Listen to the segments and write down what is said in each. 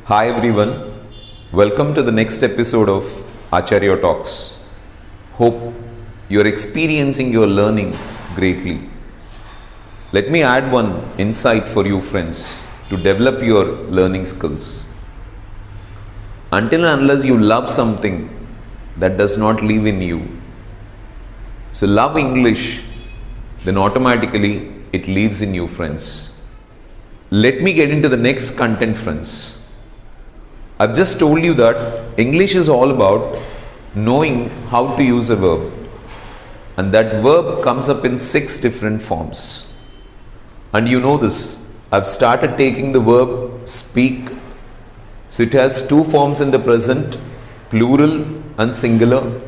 Hi everyone, welcome to the next episode of Acharya Talks. Hope you're experiencing your learning greatly. Let me add one insight for you friends to develop your learning skills. Until and unless you love something, that does not live in you. So love English, then automatically it lives in you friends. Let me get into the next content friends. I've just told you that English is all about knowing how to use a verb, and that verb comes up in 6 different forms. And you know this, I've started taking the verb speak. So it has 2 forms in the present, plural and singular.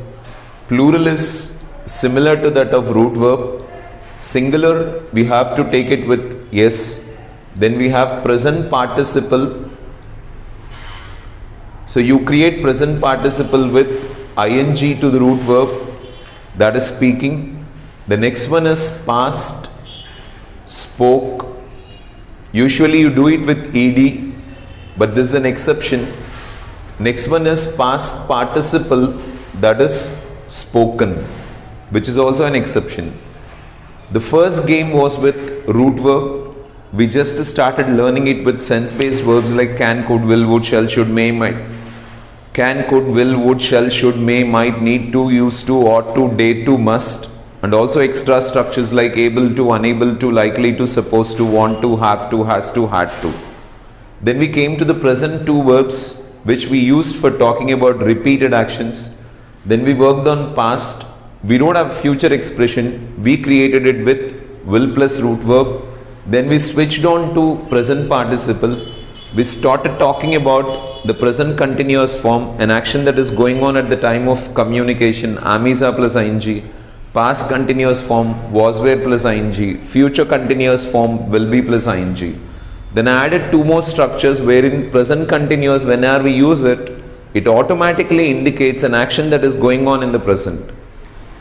Plural is similar to that of root verb. Singular, we have to take it with yes. Then we have present participle. So you create present participle with ing to the root verb, that is speaking. The next one is past, spoke. Usually you do it with ed, but this is an exception. Next one is past participle, that is spoken, which is also an exception. The first game was with root verb. We just started learning it with sense-based verbs like can, could, will, would, shall, should, may, might. Can, could, will, would, shall, should, may, might, need to, used to, ought to, dare to, must, and also extra structures like able to, unable to, likely to, supposed to, want to, have to, has to, had to. Then we came to the present 2 verbs which we used for talking about repeated actions. Then we worked on past. We don't have future expression. We created it with will plus root verb. Then we switched on to present participle. We started talking about the present continuous form, an action that is going on at the time of communication, amisa plus ing. Past continuous form, was, were plus ing. Future continuous form, will be plus ing. Then I added 2 more structures wherein present continuous, whenever we use it, it automatically indicates an action that is going on in the present.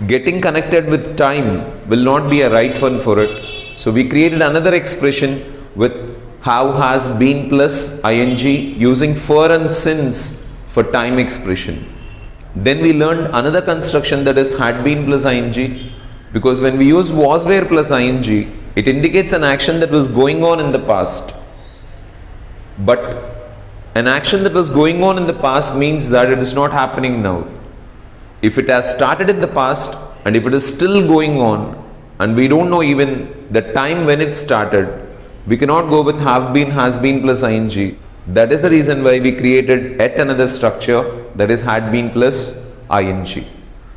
Getting connected with time will not be a right one for it. So we created another expression with have, has, been plus ing using for and since for time expression. Then we learned another construction that is had been plus ing, because when we use was, were plus ing, it indicates an action that was going on in the past. But an action that was going on in the past means that it is not happening now. If it has started in the past and if it is still going on and we don't know even the time when it started, we cannot go with have been, has been plus ing. That is the reason why we created yet another structure, that is had been plus ing.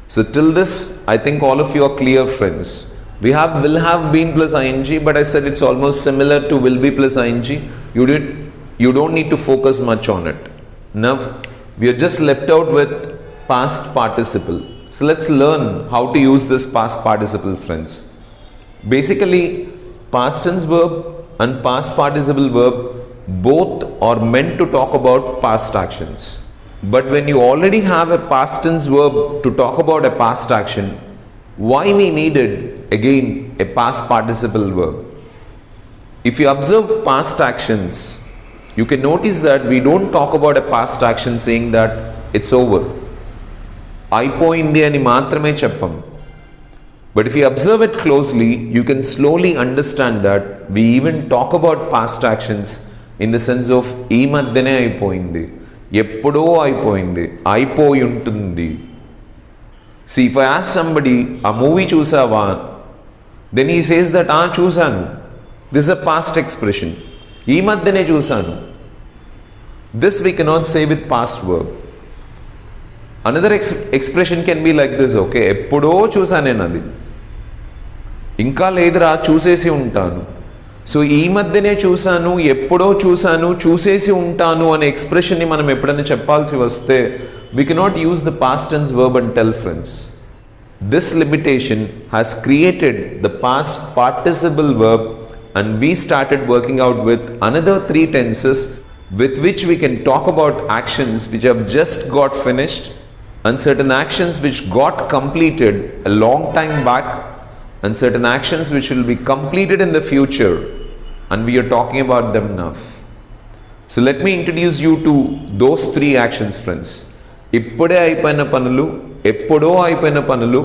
So till this, I think all of you are clear friends. We have will have been plus ing, but I said it's almost similar to will be plus ing. You don't need to focus much on it. Now we are just left out with past participle. So let's learn how to use this past participle friends. Basically, past tense verb and past participle verb both are meant to talk about past actions. But when you already have a past tense verb to talk about a past action, why we needed again a past participle verb? If you observe past actions, you can notice that we don't talk about a past action saying that it's over. Aipoindi ani maatrame cheppam. But if you observe it closely, you can slowly understand that we even talk about past actions in the sense of ee maddhane aipoindi, eppudo aipoindi, aipoyi untundi. See, if I ask somebody, a movie chusava, then he says that chusanu. This is a past expression. Ee maddhane chusanu. This we cannot say with past verb. Another expression can be like this, okay, eppudo chusanenadi. ఇంకా లేదురా చూసేసి ఉంటాను. So ఈ మధ్యనే చూశాను, ఎప్పుడో చూశాను, చూసేసి ఉంటాను అనే ఎక్స్ప్రెషన్ని మనం ఎప్పుడైనా చెప్పాల్సి వస్తే we cannot use the past tense verb and tell friends. This limitation has created the past participle verb, and we started working out with another 3 tenses with which we can talk about actions which have just got finished and certain actions which got completed a long time back and certain actions which will be completed in the future, and we are talking about them now. So let me introduce you to those 3 actions friends. ఇప్పుడే అయిపోయిన పనులు, ఎప్పుడో అయిపోయిన పనులు,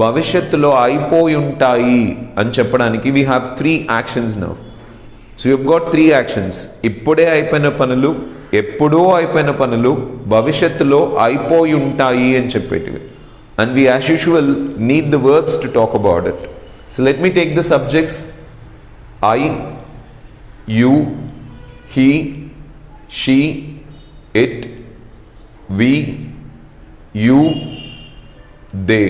భవిష్యత్తులో అయిపోయి ఉంటాయి అని చెప్పడానికి we have 3 actions now. So you got 3 actions. ఇప్పుడే అయిపోయిన పనులు, ఎప్పుడో అయిపోయిన పనులు, భవిష్యత్తులో అయిపోయి ఉంటాయి అని చెప్పేటివి. And we as usual need the verbs to talk about it. So let me take the subjects I, you, he, she, it, we, you, they.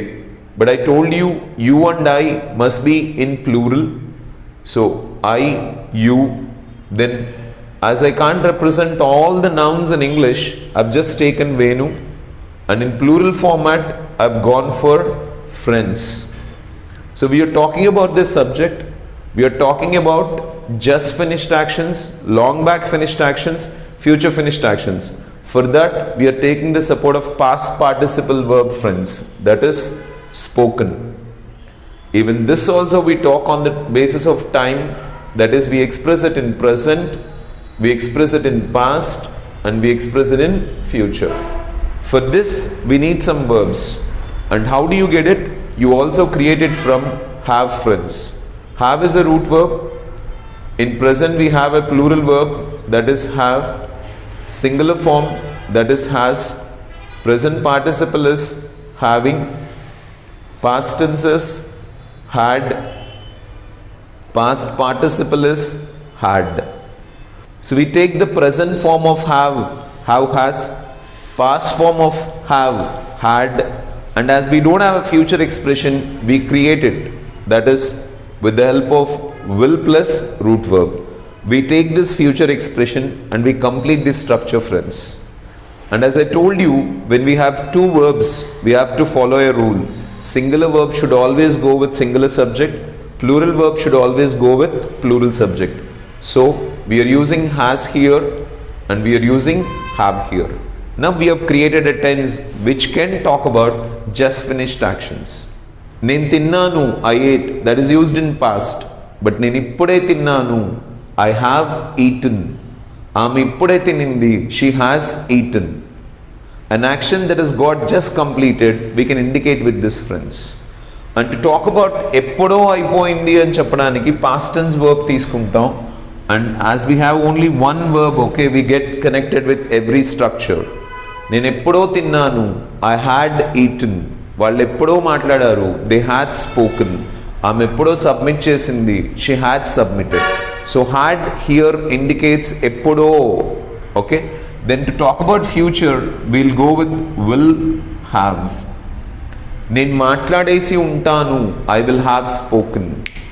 But I told you, you and I must be in plural. So I, you, then as I can't represent all the nouns in English, I've just taken Venu, and in plural format I've gone for friends. So we are talking about this subject. We are talking about just finished actions, long back finished actions, future finished actions. For that we are taking the support of past participle verb, friends, that is spoken. Even this also we talk on the basis of time, that is we express it in present, we express it in past, and we express it in future. For this we need some verbs. And how do you get it? You also create it from have, friends. Have is a root verb. In present we have a plural verb, that is have. Singular form, that is has. Present participle is having. Past tense is had. Past participle is had. So we take the present form of have has, past form of have had, and as we don't have a future expression, we create it, that is with the help of will plus root verb. We take this future expression and we complete this structure, friends. And as I told you, when we have 2 verbs, we have to follow a rule. Singular verb should always go with singular subject, plural verb should always go with plural subject. So we are using has here and we are using have here. Now we have created a tense which can talk about just finished actions. Nen tinnanu, I ate, that is used in past. But nen ippude tinnanu, I have eaten. Aame ippude tinindi, she has eaten. An action that has got just completed, we can indicate with this, friends. And to talk about eppudo aipoyindi అని చెప్పడానికి past tense verb తీసుకుంటాం. And as we have only one verb, okay, we get connected with every structure. నేను ఎప్పుడో తిన్నాను, I had eaten. వాళ్ళు ఎప్పుడో మాట్లాడారు, they had spoken. ఆమె ఎప్పుడో సబ్మిట్ చేసింది, she had submitted. So had here indicates ఎప్పుడో, okay. Then to talk about future, we'll go with will have. నేను మాట్లాడేసి ఉంటాను, I will have spoken.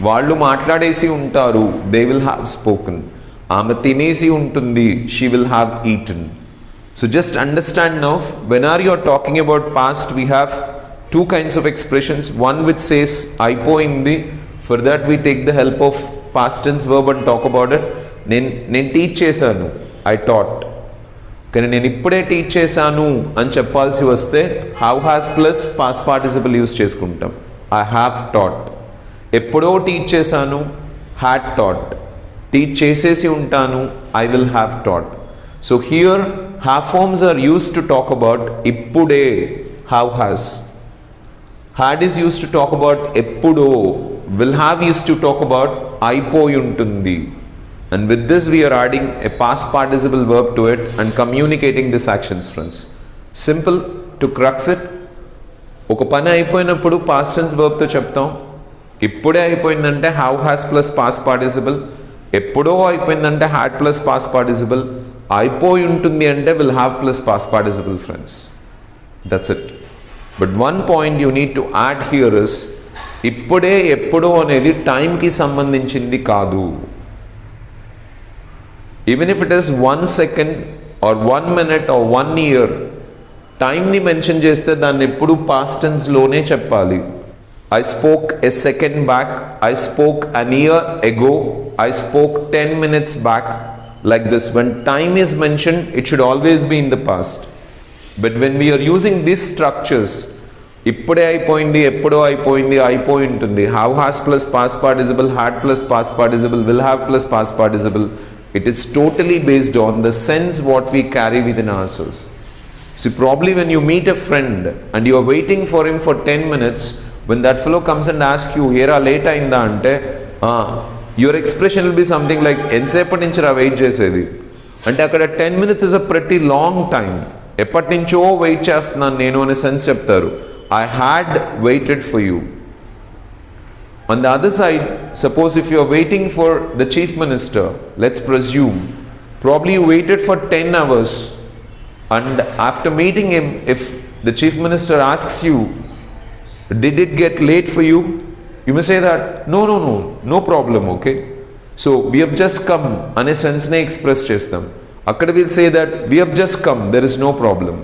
వాళ్ళు మాట్లాడేసి ఉంటారు, they will have spoken. ఆమె తినేసి ఉంటుంది, she will have eaten. So just understand now, whenever you are talking about past, we have 2 kinds of expressions. One which says అయిపోయింది. For that we take the help of past tense verb and talk about it. నేను teach చేశాను, I taught. కానీ నేను ఇప్పుడే teach చేశాను అని చెప్పాల్సి వస్తే have has plus past participle use చేసుకుంటాం. I have taught. ఎప్పుడో టీచ్ చేశాను, had taught. టీచ్ చేసేసి ఉంటాను, I will have taught. So here have forms are used to talk about ippude, have has. Had is used to talk about eppudo. Will have used to talk about aipoyi untundi. And with this we are adding a past participle verb to it and communicating these actions, friends. Simple. To crux it, ఒక పని అయిపోయినప్పుడు past tense verb తో చెప్తాం. ఇప్పుడే అయిపోయిందంటే have has plus past participle. ఎప్పుడో అయిపోయిందంటే had plus past participle. అయిపోయి ఉంటుంది అంటే will have plus past participle, friends. That's it. But one point you need to add here is ఇప్పుడే ఎప్పుడో అనేది టైంకి సంబంధించింది కాదు. Even if it is 1 second or 1 minute or 1 year, టైంని మెన్షన్ చేస్తే దాన్ని ఎప్పుడు పాస్ట్ టెన్స్లోనే చెప్పాలి. I spoke a second back, I spoke an year ago, I spoke 10 minutes back. Like this, when time is mentioned, it should always be in the past. But when we are using these structures, ఇప్పుడే అయిపోయింది, ఎప్పుడో అయిపోయింది, అయిపోయి ఉంటుంది, have has plus past participle, had plus past participle, will have plus past participle, It is totally based on the sense what we carry within ourselves. See, probably when you meet a friend and you are waiting for him for 10 minutes, when that fellow comes and asks you, "Hera late ayinda ante," your expression will be something like, "Ensepati nunchi ra wait chesedi." Ante akkada 10 minutes is a pretty long time. Eppati nuncho wait chestunnanu nenu ane sense cheptaru. I had waited for you. On the other side, suppose if you are waiting for the chief minister, let's presume, probably you waited for 10 hours, and after meeting him, if the chief minister asks you, "Did it get late for you?" you may say that, no problem, okay. So we have just come ane sense ne express chestam. Akkada we'll say that we have just come, there is no problem.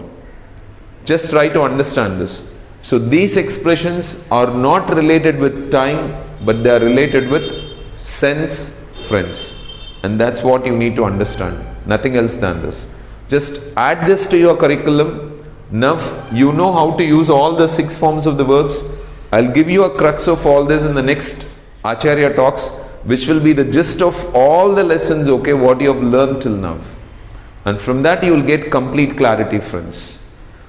Just try to understand this. So these expressions are not related with time, but they are related with sense, friends. And that's what you need to understand. Nothing else than this. Just add this to your curriculum. Now you know how to use all the 6 forms of the verbs. I'll give you a crux of all this in the next Acharya talks, which will be the gist of all the lessons, okay, what you have learned till now. And from that you will get complete clarity, friends.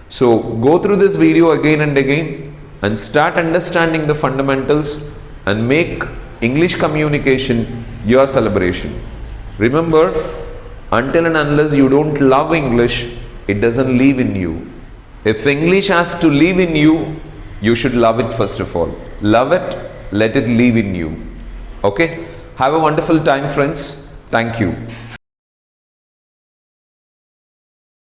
So go through this video again and again and start understanding the fundamentals and make English communication your celebration. Remember, until and unless you don't love English, it doesn't live in you. If English has to live in you, you should love it first of all. Love it, let it live in you. Okay? Have a wonderful time, friends. Thank you.